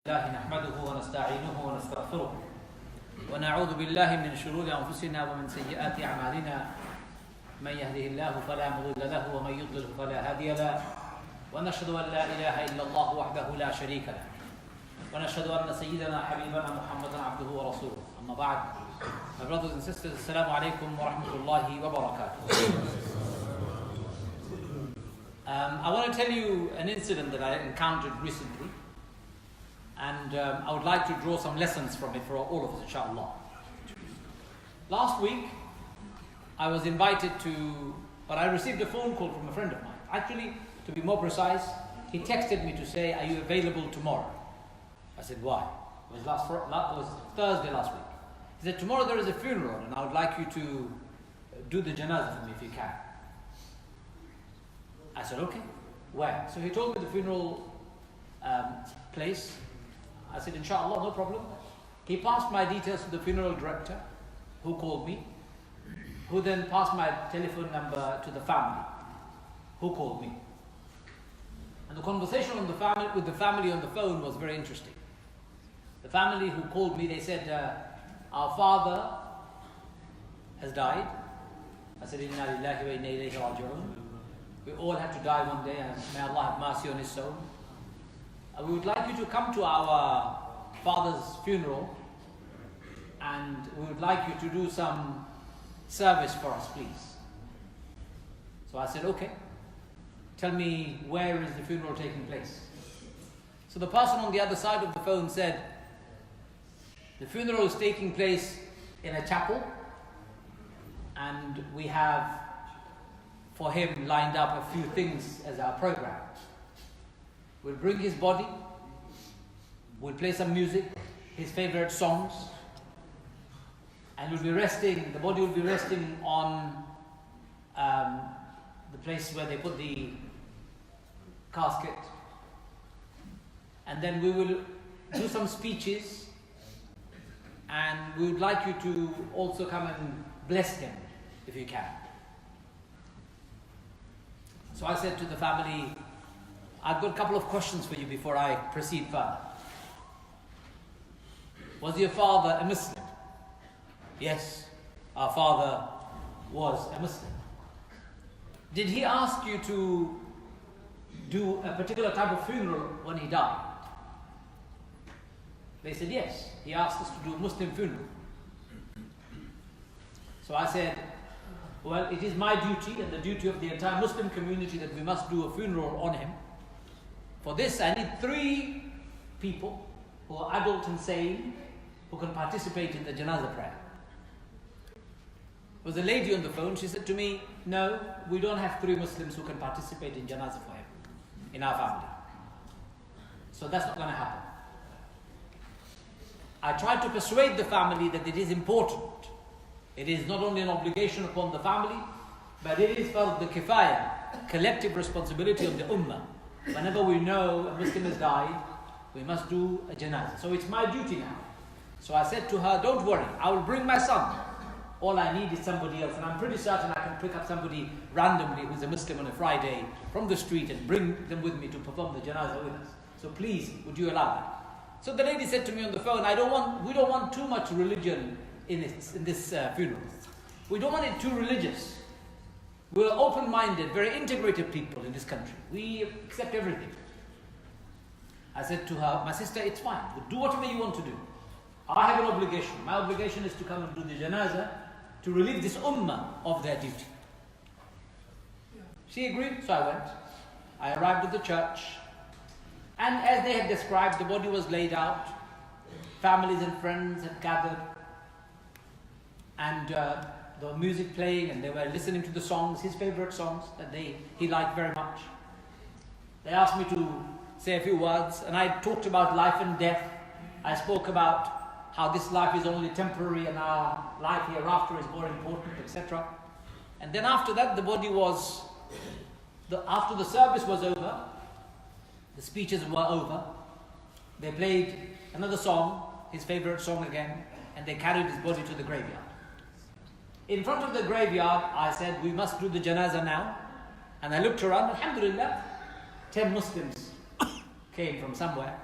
الله نحمده ونستعينه ونستغفره ونعوذ بالله من شرور أنفسنا ومن سيئات أعمالنا من يهده الله فلا مضل له ومن يضلل فلا هادي له ونشهد أن لا إله إلا الله وحده لا شريك له ونشهد أن سيدنا حبيبنا محمدا عبده ورسوله أما بعد. My brothers and sisters, Assalamu alaikum wa rahmatullahi wa barakatuh. I want to tell you an incident that I encountered recently, and I would like to draw some lessons from it for all of us, inshallah. Last week, I was invited but I received a phone call from a friend of mine. Actually, to be more precise, he texted me to say, "Are you available tomorrow?" I said, "Why?" It was Thursday last week. He said, "Tomorrow there is a funeral and I would like you to do the janazah for me if you can." I said, "Okay, where?" So he told me the funeral place. I said, "Inshallah, no problem." He passed my details to the funeral director, who called me, who then passed my telephone number to the family, who called me. And the conversation with the family on the phone was very interesting. The family who called me, they said, "Our father has died." I said, "Inna lillahi wa inna ilayhi raji'un." We all have to die one day, and may Allah have mercy on his soul. We would like you to come to our father's funeral, and we would like you to do some service for us, please. So I said, "Okay, tell me, where is the funeral taking place?" So the person on the other side of the phone said, "The funeral is taking place in a chapel, and we have for him lined up a few things as our program. We'll bring his body, we'll play some music, his favorite songs, and the body will be resting on the place where they put the casket. And then we will do some speeches, and we would like you to also come and bless him if you can." So I said to the family, "I've got a couple of questions for you before I proceed further. Was your father a Muslim?" "Yes, our father was a Muslim." "Did he ask you to do a particular type of funeral when he died?" They said, "Yes, he asked us to do a Muslim funeral." So I said, "Well, it is my duty and the duty of the entire Muslim community that we must do a funeral on him. For this, I need 3 people who are adult and sane, who can participate in the janazah prayer." There was a lady on the phone. She said to me, "No, we don't have 3 Muslims who can participate in janazah for him in our family. So that's not going to happen." I tried to persuade the family that it is important. It is not only an obligation upon the family, but it is fard kifaya, collective responsibility of the Ummah. Whenever we know a Muslim has died, we must do a janazah. So it's my duty now. So I said to her, "Don't worry, I will bring my son. All I need is somebody else, and I'm pretty certain I can pick up somebody randomly who's a Muslim on a Friday from the street and bring them with me to perform the janazah with us. So please, would you allow that?" So the lady said to me on the phone, we don't want too much religion in this funeral. We don't want it too religious. We're open-minded, very integrated people in this country. We accept everything. I said to her, "My sister, it's fine. Do whatever you want to do. I have an obligation. My obligation is to come and do the janazah to relieve this ummah of their duty." She agreed, so I went. I arrived at the church, and as they had described, the body was laid out. Families and friends had gathered, and there was music playing, and they were listening to the songs, his favorite songs that he liked very much. They asked me to say a few words, and I talked about life and death. I spoke about how this life is only temporary and our life hereafter is more important, etc. And then after that, after the service was over, the speeches were over, they played another song, his favorite song again, and they carried his body to the graveyard. In front of the graveyard, I said, "We must do the janazah now." And I looked around, alhamdulillah, 10 Muslims came from somewhere.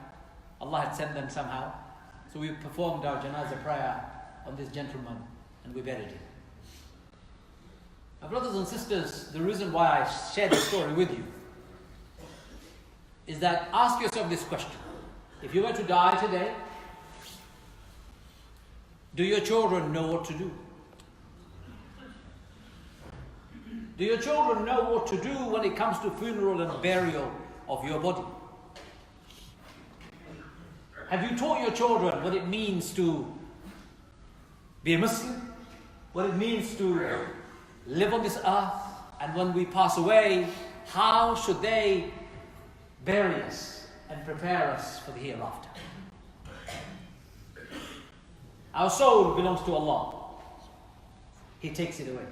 Allah had sent them somehow. So we performed our janazah prayer on this gentleman and we buried him. My brothers and sisters, the reason why I share this story with you is that ask yourself this question. If you were to die today, do your children know what to do? Do your children know what to do when it comes to funeral and burial of your body? Have you taught your children what it means to be a Muslim? What it means to live on this earth? And when we pass away, how should they bury us and prepare us for the hereafter? Our soul belongs to Allah. He takes it away.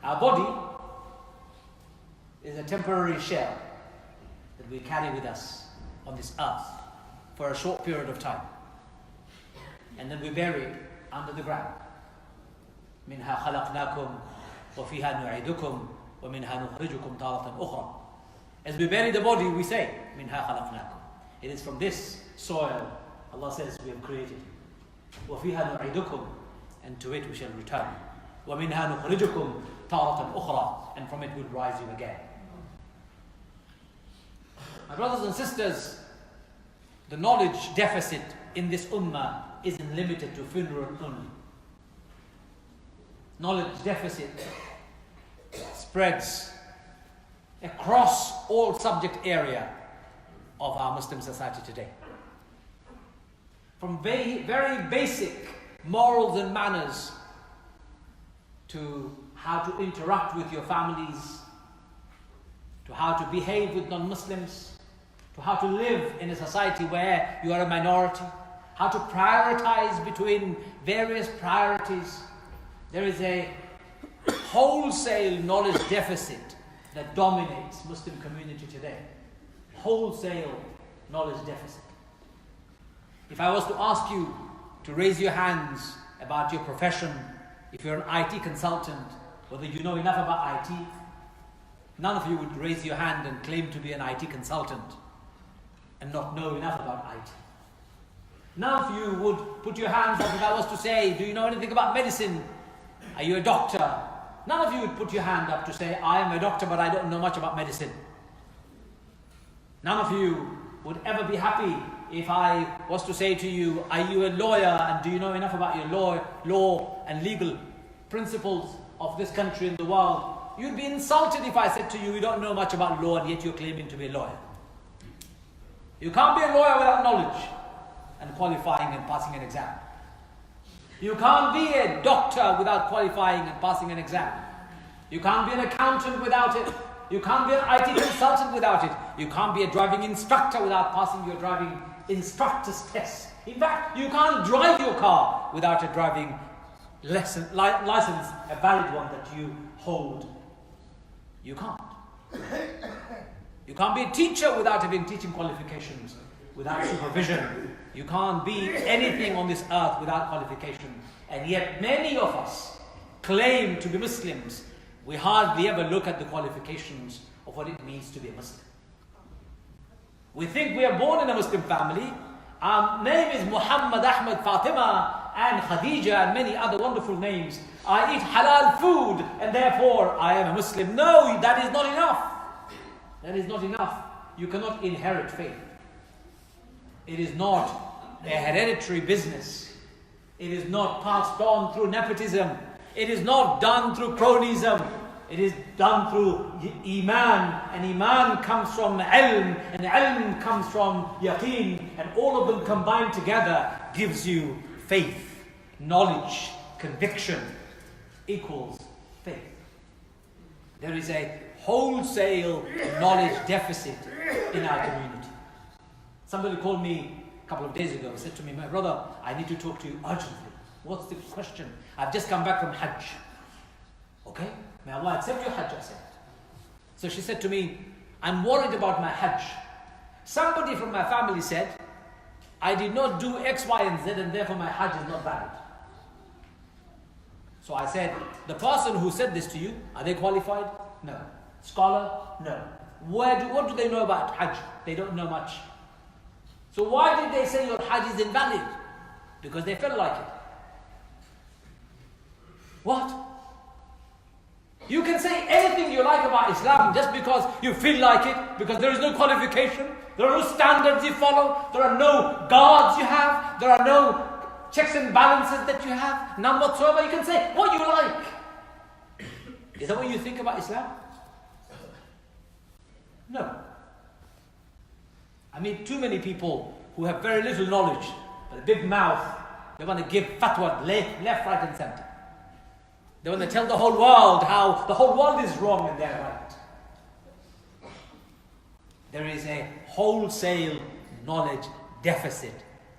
Our body is a temporary shell that we carry with us on this earth for a short period of time. And then we bury it under the ground. منها خلقناكم وفيها نعيدكم ومنها نخرجكم تارة أخرى. As we bury the body, we say, منها خلقناكم. It is from this soil, Allah says, we have created you. وفيها نعيدكم, and to it we shall return. ومنها نخرجكم تارة أخرى, and from it we'll rise you again. My brothers and sisters, the knowledge deficit in this ummah isn't limited to funeral only. Knowledge deficit spreads across all subject area of our Muslim society today. From very basic morals and manners to how to interact with your families, to how to behave with non-Muslims, to how to live in a society where you are a minority, how to prioritize between various priorities. There is a wholesale knowledge deficit that dominates Muslim community today. Wholesale knowledge deficit. If I was to ask you to raise your hands about your profession, if you're an IT consultant, whether you know enough about IT, none of you would raise your hand and claim to be an IT consultant and not know enough about IT. None of you would put your hands up if I was to say, do you know anything about medicine? Are you a doctor? None of you would put your hand up to say, I am a doctor but I don't know much about medicine. None of you would ever be happy if I was to say to you, are you a lawyer and do you know enough about your law and legal principles of this country and the world? You'd be insulted if I said to you, you don't know much about law and yet you're claiming to be a lawyer. You can't be a lawyer without knowledge and qualifying and passing an exam. You can't be a doctor without qualifying and passing an exam. You can't be an accountant without it. You can't be an IT consultant without it. You can't be a driving instructor without passing your driving instructor's test. In fact, you can't drive your car without a driving license, a valid one that you hold. You can't. You can't be a teacher without having teaching qualifications, without supervision. You can't be anything on this earth without qualification. And yet many of us claim to be Muslims. We hardly ever look at the qualifications of what it means to be a Muslim. We think we are born in a Muslim family. Our name is Muhammad, Ahmed, Fatima, and Khadija, and many other wonderful names. I eat halal food, and therefore I am a Muslim. No, that is not enough. That is not enough. You cannot inherit faith. It is not a hereditary business. It is not passed on through nepotism. It is not done through cronyism. It is done through Iman. And Iman comes from Ilm. And Ilm comes from Yaqeen. And all of them combined together gives you faith. Knowledge, conviction equals faith. There is a wholesale knowledge deficit in our community. Somebody called me a couple of days ago and said to me, my brother, I need to talk to you urgently. What's the question? I've just come back from Hajj. Okay? May Allah accept your Hajj, I said. So she said to me, I'm worried about my Hajj. Somebody from my family said, I did not do X, Y, and Z, and therefore my Hajj is not valid. So I said, the person who said this to you, are they qualified? No. Scholar? No. What do they know about Hajj? They don't know much. So why did they say your Hajj is invalid? Because they felt like it. What? You can say anything you like about Islam just because you feel like it, because there is no qualification, there are no standards you follow, there are no guards you have, there are no checks and balances that you have, none whatsoever. You can say what you like. Is that what you think about Islam? No. I mean, too many people who have very little knowledge, but a big mouth, they want to give fatwa left, right and center. They want to tell the whole world how the whole world is wrong and they're right. There is a wholesale knowledge deficit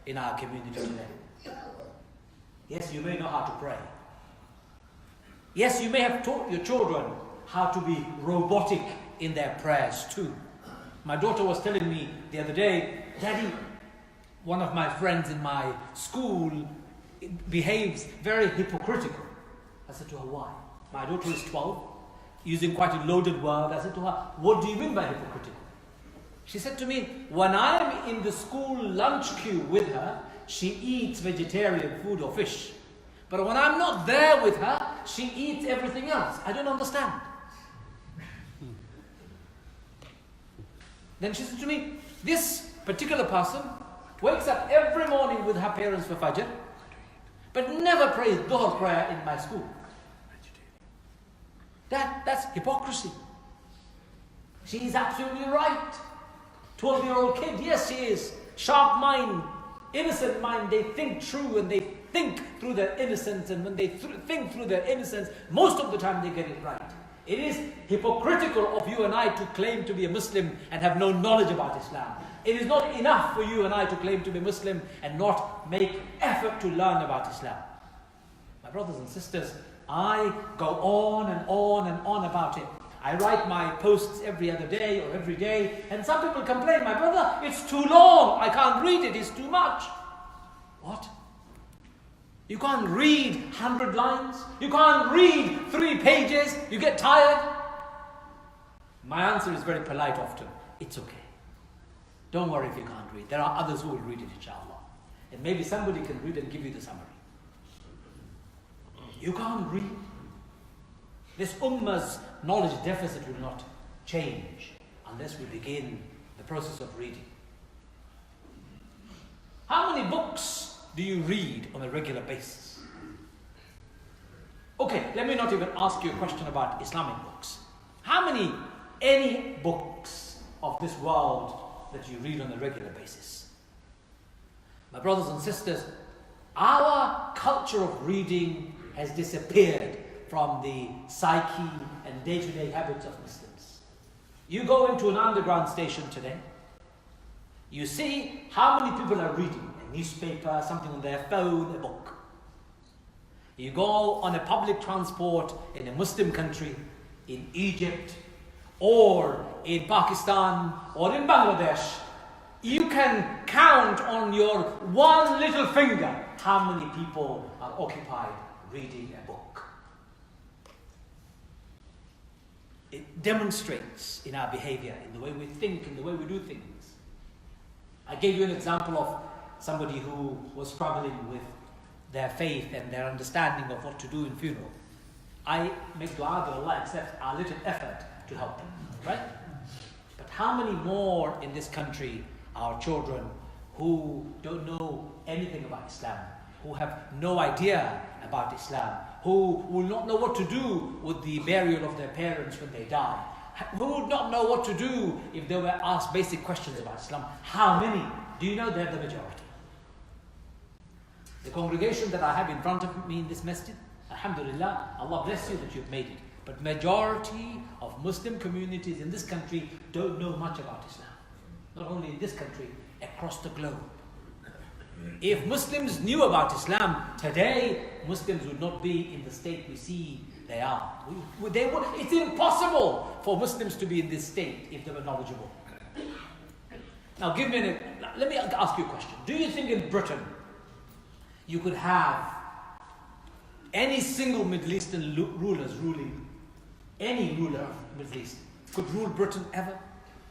in our community today. Yes, you may know how to pray. Yes, you may have taught your children how to be robotic in their prayers too. My daughter was telling me the other day, Daddy, one of my friends in my school behaves very hypocritical. I said to her, why? My daughter is 12, using quite a loaded word. I said to her, what do you mean by hypocritical? She said to me, when I'm in the school lunch queue with her, she eats vegetarian food or fish. But when I'm not there with her, she eats everything else. I don't understand. Then she said to me, this particular person wakes up every morning with her parents for Fajr, but never prays Dhuhr prayer in my school. That's hypocrisy. She is absolutely right. 12-year-old kid, yes, she is. Sharp mind, innocent mind. They think true and they think through their innocence. And when they think through their innocence, most of the time they get it right. It is hypocritical of you and I to claim to be a Muslim and have no knowledge about Islam. It is not enough for you and I to claim to be Muslim and not make effort to learn about Islam. My brothers and sisters, I go on and on and on about it. I write my posts every other day or every day, and some people complain, my brother, it's too long, I can't read it, it's too much. What? You can't read 100 lines? You can't read 3 pages? You get tired? My answer is very polite often. It's okay. Don't worry if you can't read. There are others who will read it, inshallah. And maybe somebody can read and give you the summary. You can't read. This ummah's knowledge deficit will not change unless we begin the process of reading. How many books do you read on a regular basis? Okay, let me not even ask you a question about Islamic books. How many, any books of this world that you read on a regular basis? My brothers and sisters, our culture of reading has disappeared from the psyche and day-to-day habits of Muslims. You go into an underground station today, you see how many people are reading a newspaper, something on their phone, a book. You go on a public transport in a Muslim country, in Egypt, or in Pakistan, or in Bangladesh, you can count on your one little finger how many people are occupied reading a book. It demonstrates in our behavior, in the way we think, in the way we do things. I gave you an example of somebody who was struggling with their faith and their understanding of what to do in funeral. I make dua that Allah accepts our little effort to help them, right? But how many more in this country are children who don't know anything about Islam, who have no idea about Islam, who will not know what to do with the burial of their parents when they die, who would not know what to do if they were asked basic questions about Islam? How many? Do you know they're the majority? The congregation that I have in front of me in this masjid, alhamdulillah, Allah bless you that you've made it. But majority of Muslim communities in this country don't know much about Islam. Not only in this country, across the globe. If Muslims knew about Islam today, Muslims would not be in the state we see they are. It's impossible for Muslims to be in this state if they were knowledgeable. Now let me ask you a question. Do you think in Britain you could have any single Middle Eastern rulers ruling, any ruler of the Middle East could rule Britain ever?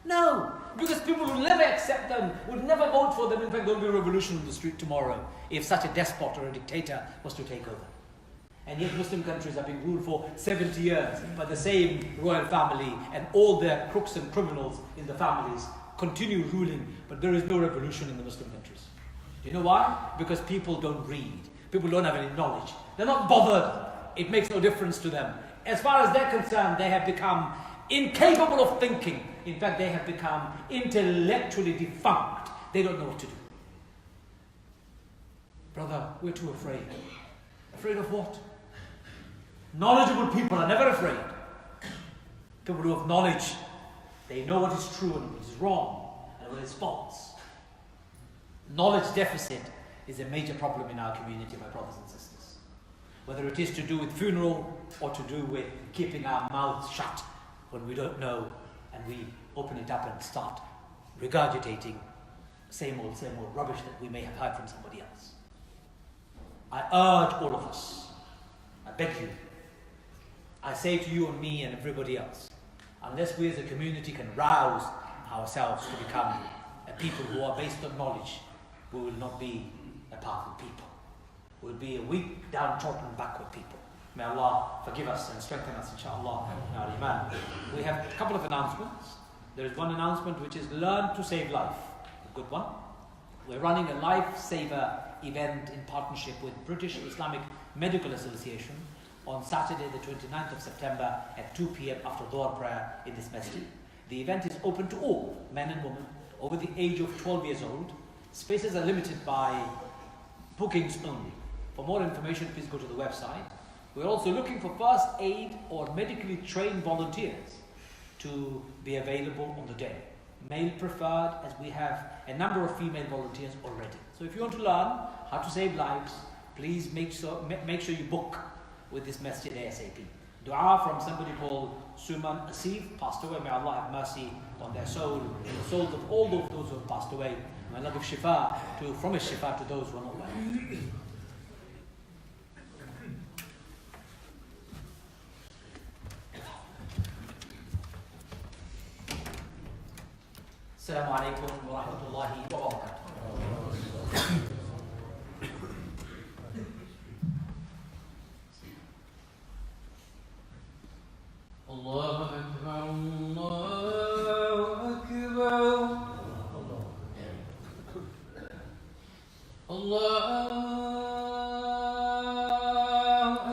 No. Because people will never accept them, will never vote for them. In fact, there will be a revolution in the street tomorrow if such a despot or a dictator was to take over. And yet Muslim countries have been ruled for 70 years by the same royal family, and all their crooks and criminals in the families continue ruling, but there is no revolution in the Muslim countries. Do you know why? Because people don't read. People don't have any knowledge. They're not bothered. It makes no difference to them. As far as they're concerned, they have become incapable of thinking. In fact, they have become intellectually defunct. They don't know what to do. Brother, we're too afraid. Afraid of what? Knowledgeable people are never afraid. People who have knowledge, they know what is true and what is wrong and what is false. Knowledge deficit is a major problem in our community, my brothers and sisters. Whether it is to do with funeral or to do with keeping our mouths shut when we don't know and we open it up and start regurgitating same old rubbish that we may have heard from somebody else. I urge all of us, I beg you, I say to you and me and everybody else, unless we as a community can rouse ourselves to become a people who are based on knowledge, we will not be a powerful people. We will be a weak, downtrodden, backward people. May Allah forgive us and strengthen us, inshallah, in our iman. We have a couple of announcements. There is one announcement which is Learn to Save Life. A good one. We're running a lifesaver event in partnership with British Islamic Medical Association on Saturday the 29th of September at 2 p.m. after Dhuhr prayer in this masjid. The event is open to all, men and women, over the age of 12 years old. Spaces are limited by bookings only. For more information, please go to the website. We're also looking for first aid or medically trained volunteers to be available on the day. Male preferred, as we have a number of female volunteers already. So if you want to learn how to save lives, please make sure you book with this masjid ASAP. Dua from somebody called Suman Asif, passed away. May Allah have mercy on their soul, and the souls of all of those who have passed away. May Allah give shifa from His shifa to those who are not well. Assalamu alaikum wa rahmatullahi wa barakatuh. الله أكبر الله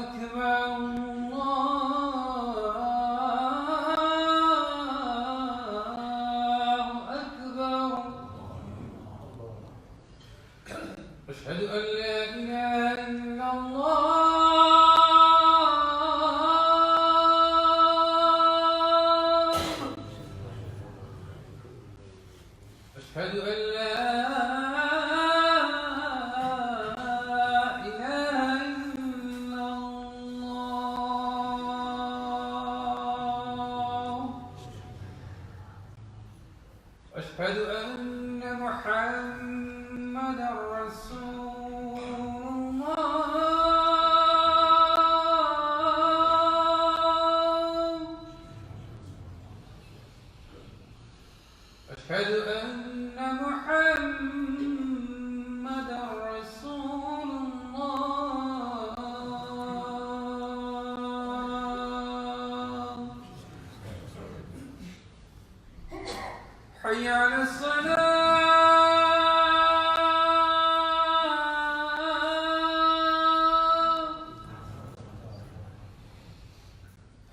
أكبر الله أشهد أن لا إله إلا الله أشهد أن لا إله إلا الله أشهد أن محمدا رسول الله أشهد أن محمدا رسول الله حي على الصلاة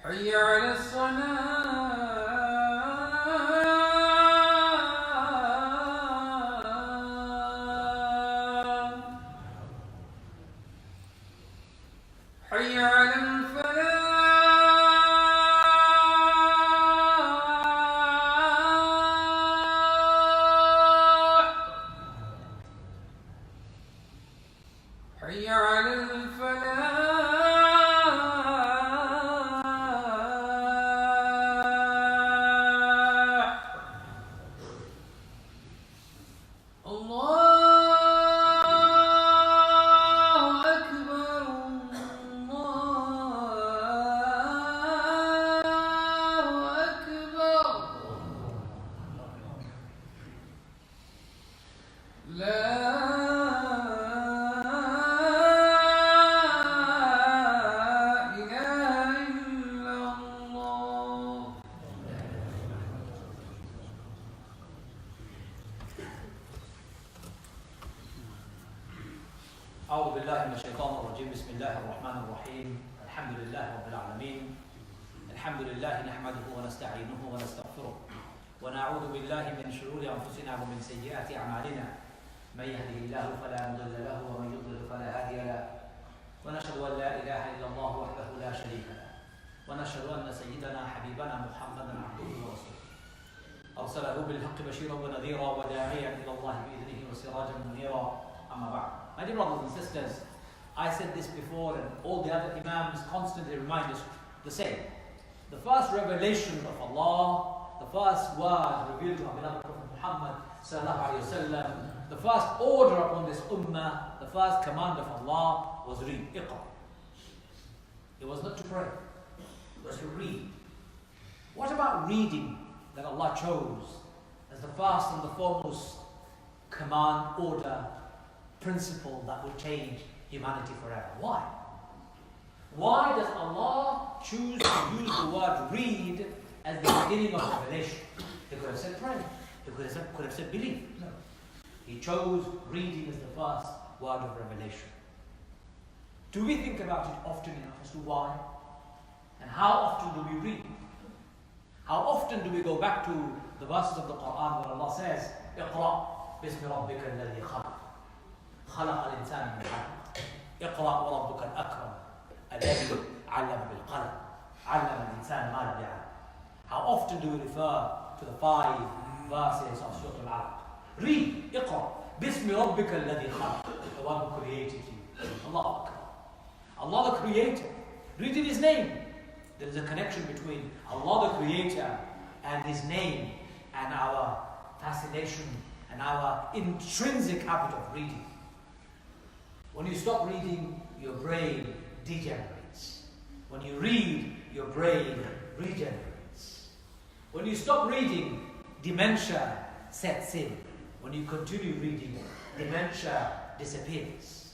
حي على الصلاة حي على الفلاح حي على الفلاح الله أكبر الله أكبر أعوذ بالله من الشيطان الرجيم. بسم الله الرحمن الرحيم. الحمد لله رب العالمين. الحمد لله نحمده ونستعينه ونستغفره ونعوذ بالله من شرور أنفسنا ومن سيئات أعمالنا. من يهده الله فلا مضل له ومن يضلل فلا هادي له. ونشهد أن لا إله إلا الله وحده لا شريك له. ونشهد أن سيدنا حبيبنا محمدا عبده ورسوله أرسله بالحق بشيرا ونذيرا وداعيا إلى الله بإذنه وسراجا منيرا. أما بعد. My dear brothers and sisters, I said this before and all the other Imams constantly remind us the same. The first revelation of Allah, the first word revealed to our beloved Prophet Muhammad sallallahu alayhi wa sallam, the first order upon this ummah, the first command of Allah was read, Iqra. It was not to pray, it was to read. What about reading that Allah chose as the first and the foremost command, order, principle that will change humanity forever? Why? Why does Allah choose to use the word read as the beginning of revelation? He could have said pray. He could have said believe. No. He chose reading as the first word of revelation. Do we think about it often enough as to why? And how often do we read? How often do we go back to the verses of the Quran where Allah says, اقرأ باسم ربك الذي خلق خلق الإنسان من علق اقرأ وربك الأكرم الذي علم بالقلم علم الإنسان ما لم يعلم. How often do we refer to the 5 verses of Surah Al-Alaq? Read, اقرأ باسم ربك الذي خلق, the one who created you. Allah Akbar. Allah the Creator. Read in His name. There is a connection between Allah the Creator and His name and our fascination and our intrinsic habit of reading. When you stop reading, your brain degenerates. When you read, your brain regenerates. When you stop reading, dementia sets in. When you continue reading, dementia disappears.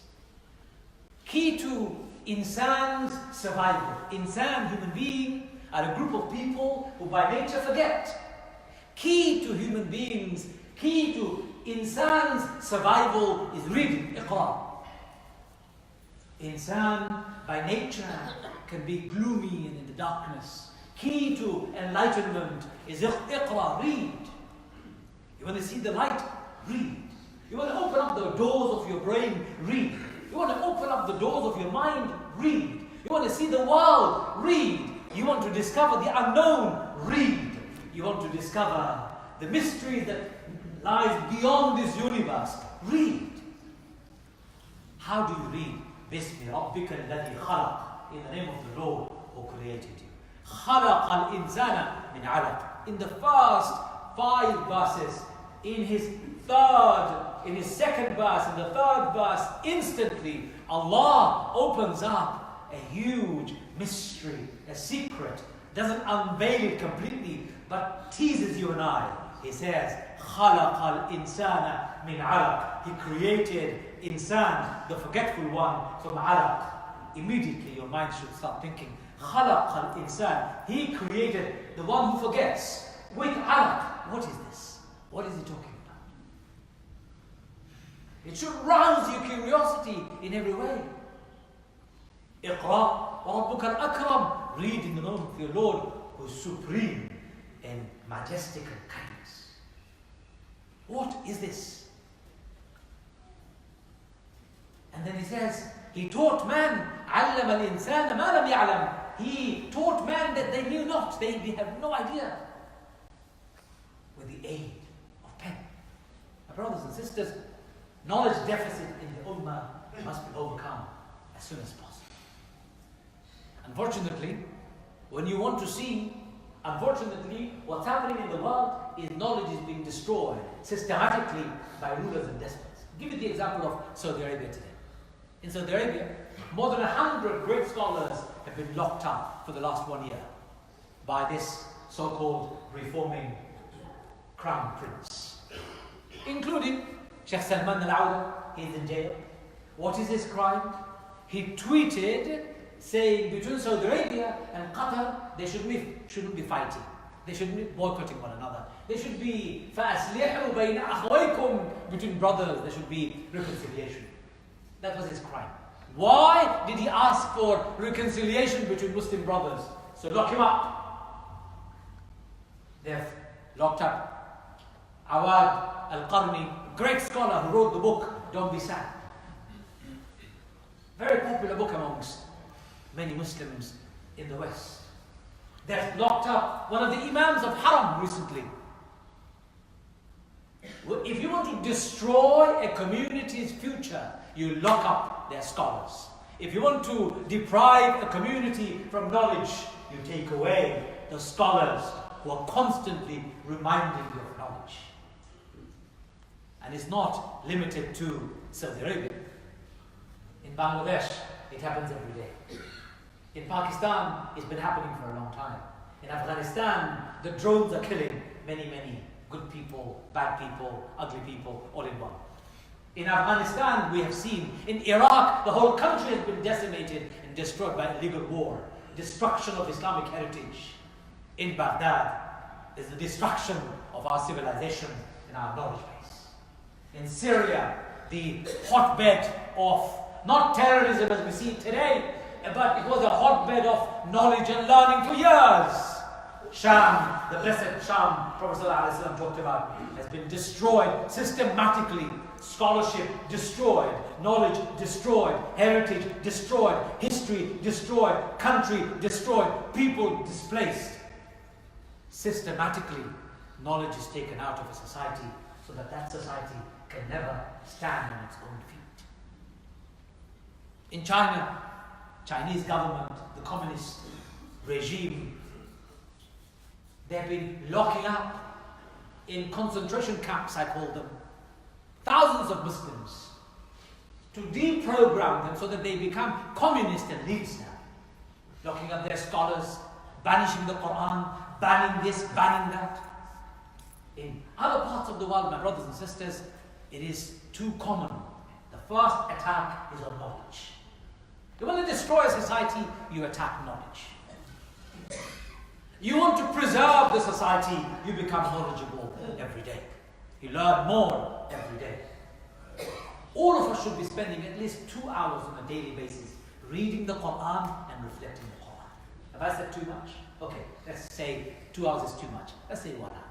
Key to insan's survival. Insan, human being, are a group of people who by nature forget. Key to human beings, key to insan's survival is reading, Iqra. Insan by nature can be gloomy and in the darkness. Key to enlightenment is Iqra, read. You want to see the light? Read. You want to open up the doors of your brain? Read. You want to open up the doors of your mind? Read. You want to see the world? Read. You want to discover the unknown? Read. You want to discover the mystery that lies beyond this universe? Read. How do you read? بِسْمِ رَبِّكَ الَّذِي خَلَقَ, in the name of the Lord who created you. خَلَقَ الْإِنسَانَ مِنْ عَلَقٍ. In the first 5 verses, in his second verse, in the third verse, instantly Allah opens up a huge mystery, a secret. Doesn't unveil it completely, but teases you and I. He says, خَلَقَ الْإِنسَانَ مِنْ عَلَقٍ. He created insan, the forgetful one, from alaq. Immediately your mind should start thinking, خَلَقَ الْإِنسَانَ. He created the one who forgets with alaq. What is this? What is he talking about? It should rouse your curiosity in every way. اقرأ وربك الأكرم. Read in the name of your Lord who is supreme and majestic and kindness. What is this? And then he says, He taught man, علم الإنسان ما لم يعلم. He taught man that they knew not, they have no idea. With the aid of pen. My brothers and sisters, knowledge deficit in the Ummah must be overcome as soon as possible. Unfortunately, when you want to see, what's happening in the world is knowledge is being destroyed systematically by rulers and despots. I'll give you the example of Saudi Arabia today. In Saudi Arabia, more than 100 great scholars have been locked up for the last 1 year by this so-called reforming crown prince, including Sheikh Salman al-Auda, he's in jail. What is his crime? He tweeted saying between Saudi Arabia and Qatar, they shouldn't be fighting. They shouldn't be boycotting one another. They should be فَأَسْلِحُوا بَيْنَ أَخْوَيْكُمْ, between brothers, there should be reconciliation. That was his crime. Why did he ask for reconciliation between Muslim brothers? So lock him up. They've locked up Awad al-Qarni, great scholar who wrote the book, Don't Be Sad. Very popular book amongst many Muslims in the West. They've locked up one of the Imams of Haram recently. If you want to destroy a community's future, you lock up their scholars. If you want to deprive a community from knowledge, you take away the scholars who are constantly reminding you of knowledge. And it's not limited to Saudi Arabia. In Bangladesh, it happens every day. In Pakistan, it's been happening for a long time. In Afghanistan, the drones are killing many, many good people, bad people, ugly people, all in one. In Afghanistan, we have seen. In Iraq, the whole country has been decimated and destroyed by illegal war. Destruction of Islamic heritage. In Baghdad, is the destruction of our civilization and our knowledge base. In Syria, the hotbed of not terrorism as we see it today, but it was a hotbed of knowledge and learning for years. Sham, the blessed Sham, Prophet ﷺ talked about, has been destroyed systematically. Scholarship destroyed, knowledge destroyed, heritage destroyed, history destroyed, country destroyed, people displaced. Systematically, knowledge is taken out of a society so that that society can never stand on its own feet. In China, Chinese government, the communist regime, they've been locking up in concentration camps, I call them, thousands of Muslims to deprogram them so that they become communist and leaves now. Locking up their scholars, banishing the Quran, banning this, banning that. In other parts of the world, my brothers and sisters, it is too common. The first attack is on knowledge. You want to destroy a society, you attack knowledge. You want to preserve the society, you become knowledgeable every day. You learn more every day. All of us should be spending at least 2 hours on a daily basis reading the Quran and reflecting the Quran. Have I said too much? Okay, let's say 2 hours is too much. Let's say 1 hour.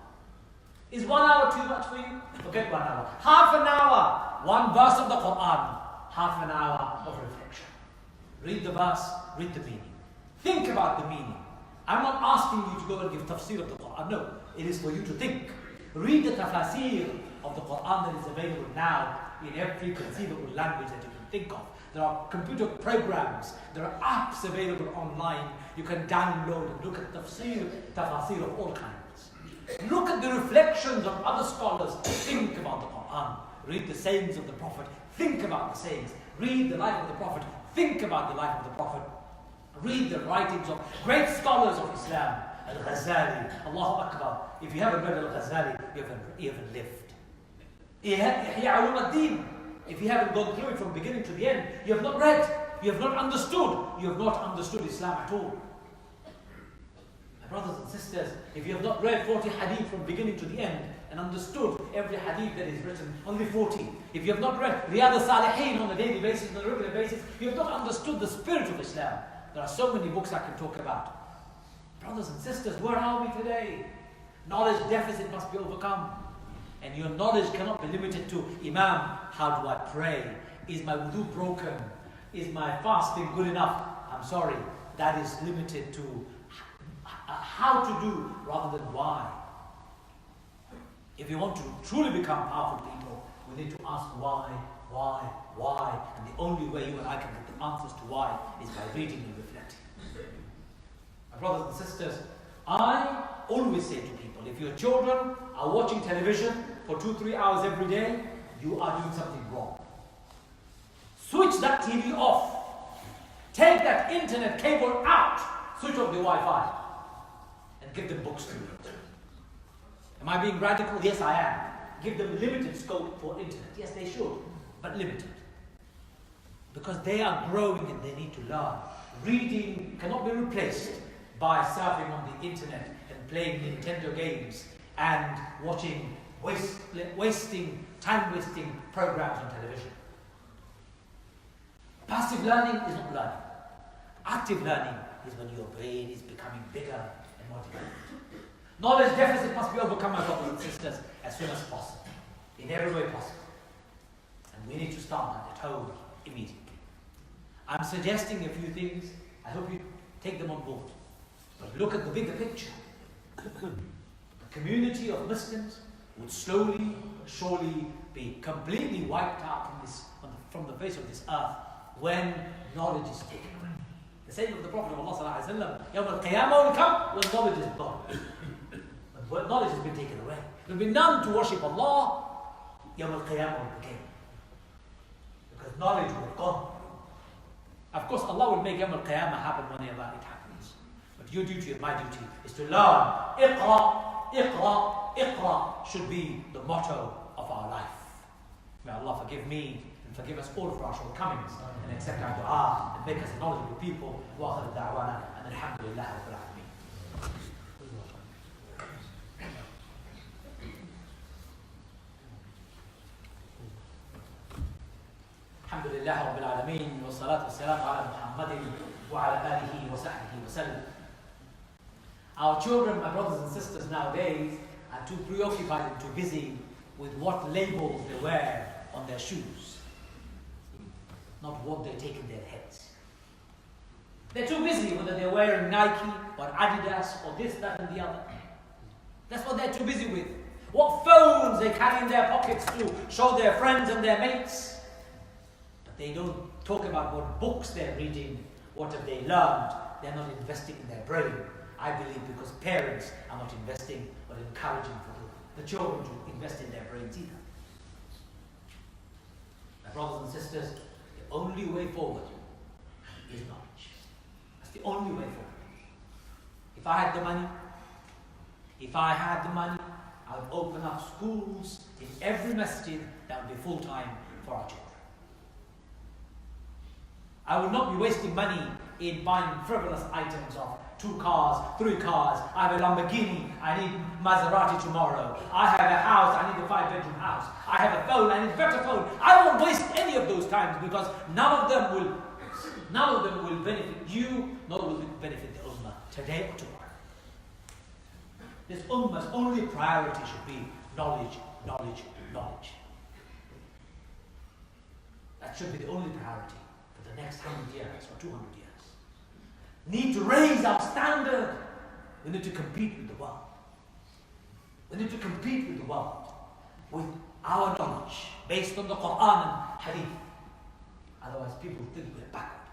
Is 1 hour too much for you? Forget 1 hour. Half an hour, one verse of the Quran, half an hour of reflection. Read the verse, read the meaning. Think about the meaning. I'm not asking you to go and give tafsir of the Quran. No, it is for you to think. Read the tafsir of the Quran that is available now in every conceivable language that you can think of. There are computer programs, there are apps available online. You can download and look at tafsir of all kinds. Look at the reflections of other scholars. Think about the Quran. Read the sayings of the Prophet. Think about the sayings. Read the life of the Prophet. Think about the life of the Prophet. Read the writings of great scholars of Islam. Al-Ghazali, Allahu Akbar. If you haven't read Al-Ghazali, you haven't lived. Ihya Ulum-ad-Din. If you haven't gone through it from beginning to the end, you have not read, you have not understood, you have not understood Islam at all. My brothers and sisters, if you have not read 40 hadith from beginning to the end and understood every hadith that is written, only 40. If you have not read Riyad al-Salihin on a daily basis, on a regular basis, you have not understood the spirit of Islam. There are so many books I can talk about. Brothers and sisters, where are we today? Knowledge deficit must be overcome. And your knowledge cannot be limited to, Imam, how do I pray? Is my wudu broken? Is my fasting good enough? I'm sorry, that is limited to how to do rather than why. If you want to truly become powerful people, we need to ask why. And the only way you and I can get the answers to why is by reading and reflecting. My brothers and sisters, I always say to people, if your children are watching television for 2-3 hours every day, you are doing something wrong. Switch that TV off. Take that internet cable out. Switch off the Wi-Fi. And give them books to read. Am I being radical? Yes, I am. give them limited scope for internet. Yes, they should, but limited. Because they are growing and they need to learn. Reading cannot be replaced by surfing on the internet and playing Nintendo games and watching time-wasting programs on television. Passive learning is not learning. Active learning is when your brain is becoming bigger and more developed. Knowledge deficit must be overcome, my brothers and sisters, as soon as possible, in every way possible. And we need to start that at home immediately. I'm suggesting a few things. I hope you take them on board. But look at the bigger picture. The community of Muslims would slowly, surely be completely wiped out from the face of this earth when knowledge is taken away. The saying of the Prophet of Allah Yawm al-Qiyamah will come when knowledge is gone. When knowledge has been taken away. There will be none to worship Allah. Yawm al-Qiyamah will begin. Because knowledge will have gone. Of course, Allah will make Yawm al-Qiyamah happen whenever it happens. But your duty and my duty is to learn. Iqra, Iqra, Iqra should be the motto of our life. May Allah forgive me and forgive us all for our shortcomings and accept our dua and make us knowledgeable people. Wa akhir da'wana and alhamdulillah rabbil alamin. الحمد لله رب العالمين والصلاة والسلام على محمد وعلى آله وصحبه وسلم. Our children, my brothers and sisters nowadays, are too preoccupied and too busy with what labels they wear on their shoes, not what they take in their heads. They're too busy whether they're wearing Nike or Adidas or this, that and the other. That's what they're too busy with. What phones they carry in their pockets to show their friends and their mates. They don't talk about what books they're reading, what have they learned. They're not investing in their brain. I believe because parents are not investing or encouraging for the children to invest in their brains either. My brothers and sisters, the only way forward is knowledge. That's the only way forward. If I had the money, I would open up schools in every masjid that would be full-time for our children. I will not be wasting money in buying frivolous items of 2 cars, 3 cars. I have a Lamborghini, I need Maserati tomorrow. I have a house, I need a 5-bedroom house. I have a phone, I need a better phone. I won't waste any of those times because none of them will benefit you, nor will it benefit the Ummah today or tomorrow. This Ummah's only priority should be knowledge, knowledge, knowledge. That should be the only priority. The next 100 years or 200 years. Need to raise our standard. We need to compete with the world. We need to compete with the world with our knowledge based on the Quran and Hadith. Otherwise people think we're backward.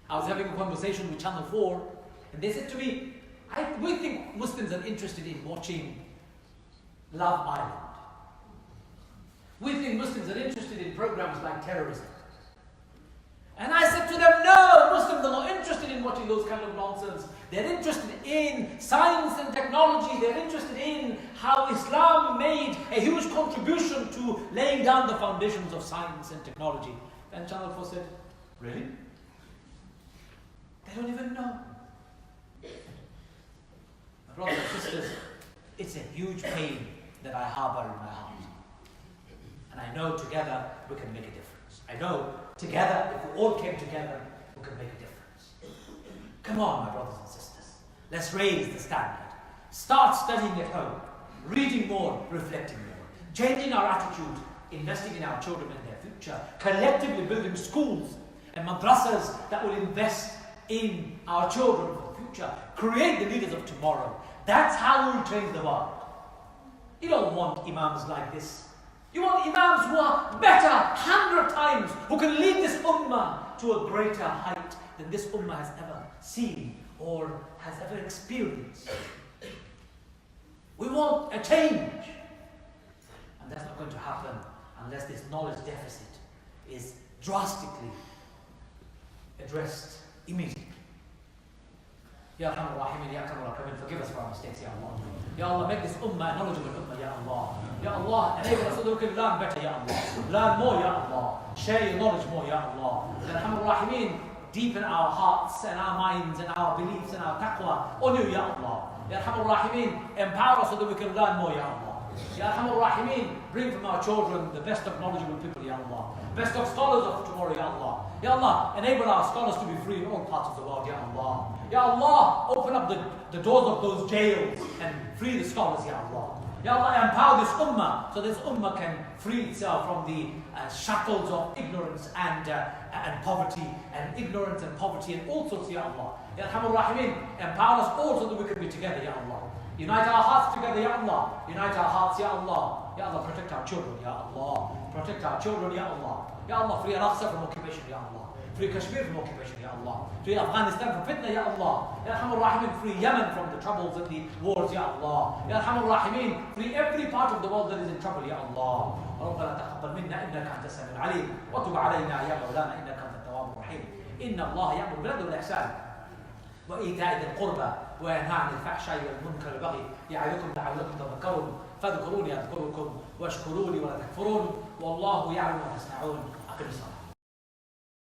I was having a conversation with Channel 4 and they said to me, we think Muslims are interested in watching Love Island. We think Muslims are interested in programs like terrorism. And I said to them, no, Muslims are not interested in watching those kind of nonsense. They're interested in science and technology. They're interested in how Islam made a huge contribution to laying down the foundations of science and technology. And Channel 4 said, really? They don't even know. My brothers and sisters, it's a huge pain that I harbor in my heart. And I know together we can make a difference. I know together, if we all came together, we could make a difference. Come on, my brothers and sisters. Let's raise the standard. Start studying at home, reading more, reflecting more, changing our attitude, investing in our children and their future, collectively building schools and madrasas that will invest in our children for the future, create the leaders of tomorrow. That's how we'll change the world. You don't want imams like this. You want imams who are better 100 times, who can lead this ummah to a greater height than this ummah has ever seen or has ever experienced. We want a change. And that's not going to happen unless this knowledge deficit is drastically addressed immediately. Ya Arhamar Rahimin, Ya Akramul Akramin, forgive us for our mistakes, Ya Allah. Ya Allah, make this ummah a knowledgeable ummah, Ya Allah. Ya Allah, enable us so that we can learn better, Ya Allah. Learn more, Ya Allah. Share your knowledge more, Ya Allah. Ya Arhamar Rahimin, deepen our hearts and our minds and our beliefs and our taqwa on you, Ya Allah. Ya Arhamar Rahimin, empower us so that we can learn more, Ya Allah. Ya Arhamar Rahimin, bring from our children the best of knowledgeable people, Ya Allah. Best of scholars of tomorrow, Ya Allah. Ya Allah, enable our scholars to be free in all parts of the world, Ya Allah. Ya Allah, open up the doors of those jails and free the scholars, Ya Allah. Ya Allah, empower this ummah so this ummah can free itself from the shackles of ignorance and poverty and ignorance and poverty and all sorts, Ya Allah. Ya Arhamar Rahimin, empower us all so that we can be together, Ya Allah. Unite our hearts together, Ya Allah. Unite our hearts, Ya Allah. Ya Allah, protect our children, Ya Allah. Protect our children, Ya Allah. Ya Allah, free Al-Aqsa from occupation, Ya Allah. Free Kashmir from occupation, Ya Allah. Free Afghanistan from fitna, Ya Allah. Ya Arhamar Rahimin, free Yemen from the troubles and the wars, Ya Allah. Ya Arhamar Rahimin, free every part of the world that is in trouble, Ya Allah. ربنا تقبل منا إنك أنت السميع العليم وتب علينا يا مولانا إنك أنت التواب الرحيم. إن الله يأمر بالعدل والإحسان وإيتاء ذي القربى وينهى عن الفحشاء والمنكر والبغي يعظكم لعلكم تذكرون فاذكروني أذكركم واشكروا لي ولا تكفرون والله يعلم ما تصنعون. أقم الصلاة.